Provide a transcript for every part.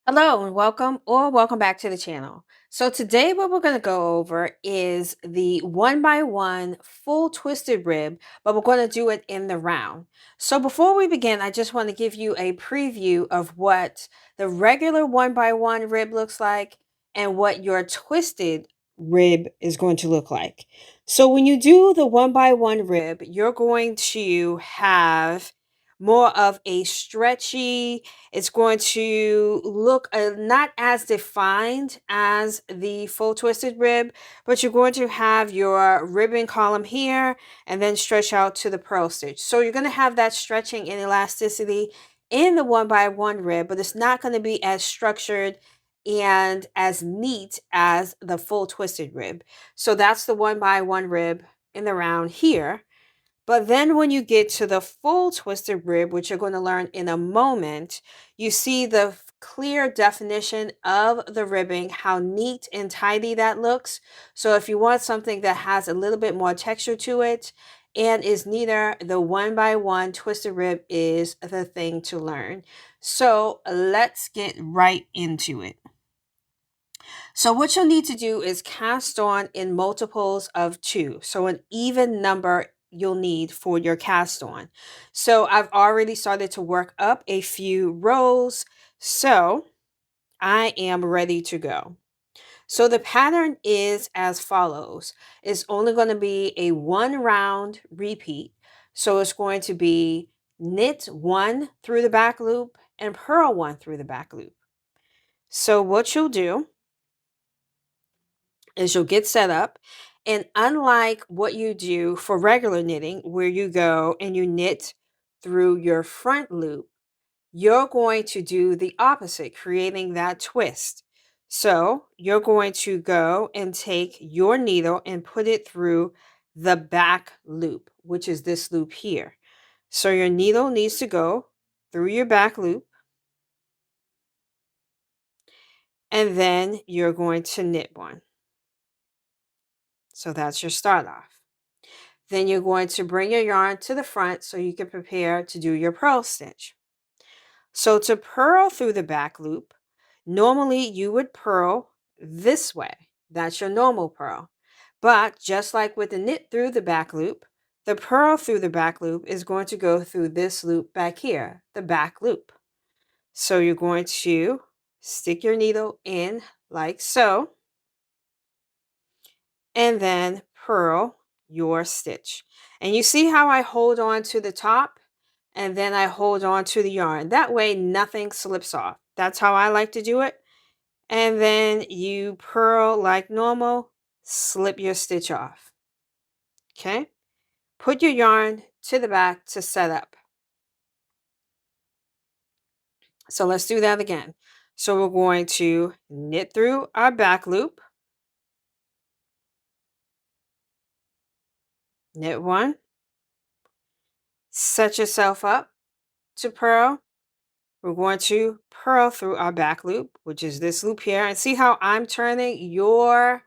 Hello and welcome back to the channel. So today what we're going to go over is the 1x1 full twisted rib, but we're going to do it in the round. So before we begin, I just want to give you a preview of what the regular 1x1 rib looks like and what your twisted rib is going to look like. So when you do the 1x1 rib, you're going to have more of a stretchy, it's going to look not as defined as the full twisted rib, but you're going to have your ribbon column here and then stretch out to the purl stitch. So you're going to have that stretching and elasticity in the 1x1 rib, but it's not going to be as structured and as neat as the full twisted rib. So that's the 1x1 rib in the round here. But then when you get to the full twisted rib, which you're going to learn in a moment, you see the clear definition of the ribbing, how neat and tidy that looks. So if you want something that has a little bit more texture to it and is neater, the 1x1 twisted rib is the thing to learn. So let's get right into it. So what you'll need to do is cast on in multiples of 2. So an even number you'll need for your cast on. So I've already started to work up a few rows. So I am ready to go. So the pattern is as follows. It's only going to be a 1 round repeat. So it's going to be knit 1 through the back loop and purl 1 through the back loop. So what you'll do is you'll get set up, and unlike what you do for regular knitting where you go and you knit through your front loop, you're going to do the opposite, creating that twist. So you're going to go and take your needle and put it through the back loop, which is this loop here. So your needle needs to go through your back loop, and then you're going to knit 1. So that's your start off. Then you're going to bring your yarn to the front so you can prepare to do your purl stitch. So to purl through the back loop, normally you would purl this way. That's your normal purl. But just like with the knit through the back loop, the purl through the back loop is going to go through this loop back here, the back loop. So you're going to stick your needle in like so, and then purl your stitch. And you see how I hold on to the top and then I hold on to the yarn. That way nothing slips off. That's how I like to do it. And then you purl like normal, slip your stitch off. Okay? Put your yarn to the back to set up. So let's do that again. So we're going to knit through our back loop, knit 1, set yourself up to purl. We're going to purl through our back loop, which is this loop here. And see how I'm turning? You're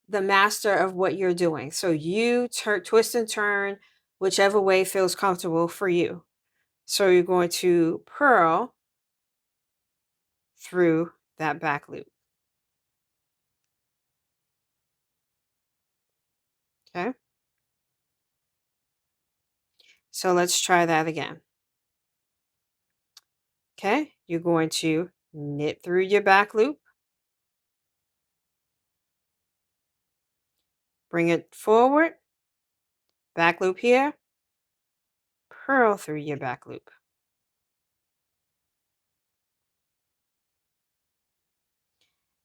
the master of what you're doing. So you twist and turn whichever way feels comfortable for you. So you're going to purl through that back loop. Okay. So let's try that again. Okay. You're going to knit through your back loop. Bring it forward. Back loop here. Purl through your back loop.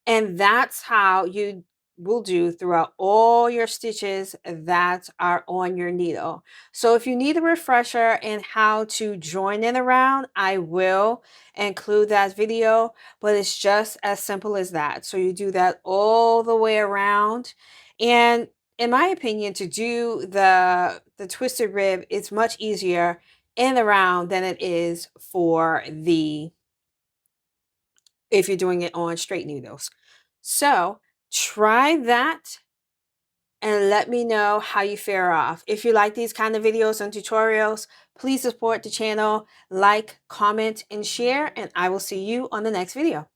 And that's how you will do throughout all your stitches that are on your needle. So if you need a refresher in how to join in around, I will include that video, but it's just as simple as that. So you do that all the way around. And in my opinion, to do the twisted rib, it's much easier in the round than it is for the if you're doing it on straight needles. So try that and let me know how you fare off. If you like these kind of videos and tutorials, please support the channel, like, comment, and share, and I will see you on the next video.